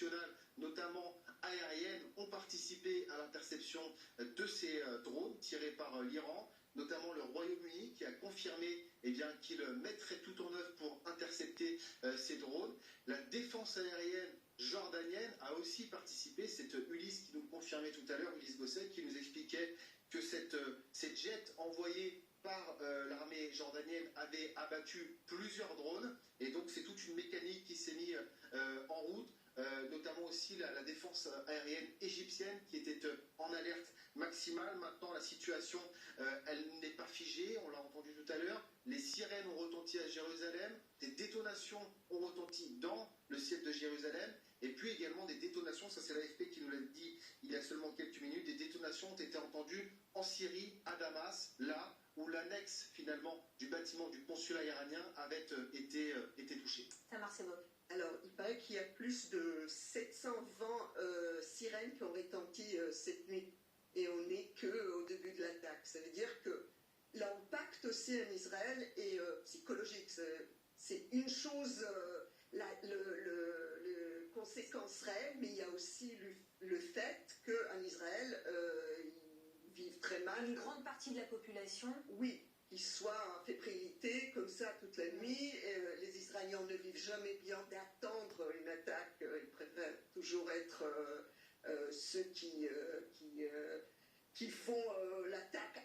internationales, notamment aériennes, ont participé à l'interception de ces drones tirés par l'Iran, notamment le Royaume-Uni qui a confirmé qu'il mettrait tout en œuvre pour intercepter ces drones. La défense aérienne jordanienne a aussi participé. C'est Ulysse qui nous confirmait tout à l'heure, Ulysse Gosset, qui nous expliquait que ces jets envoyés par l'armée jordanienne avaient abattu plusieurs drones. Et donc c'est toute une mécanique qui s'est mise en route. Notamment aussi la défense aérienne égyptienne qui était en alerte maximale. Maintenant, la situation, elle n'est pas figée, on l'a entendu tout à l'heure. Les sirènes ont retenti à Jérusalem, des détonations ont retenti dans le ciel de Jérusalem, et puis également des détonations, ça c'est l'AFP qui nous l'a dit il y a seulement quelques minutes, des détonations ont été entendues en Syrie, à Damas, là où l'annexe finalement du bâtiment du consulat iranien avait été touchée. Tamar Sebok. Alors, il paraît qu'il y a plus de 720 sirènes qui ont retenti cette nuit. Et on n'est qu'au début de l'attaque. Ça veut dire que l'impact aussi en Israël est psychologique. C'est une chose, le conséquence réelle, mais il y a aussi le fait qu'en Israël, ils vivent très mal. Une grande partie de la population. Oui. Qu'ils soient en fébrilité comme ça toute la nuit. Les Israéliens ne vivent jamais bien d'attendre une attaque. Ils préfèrent toujours être ceux qui font l'attaque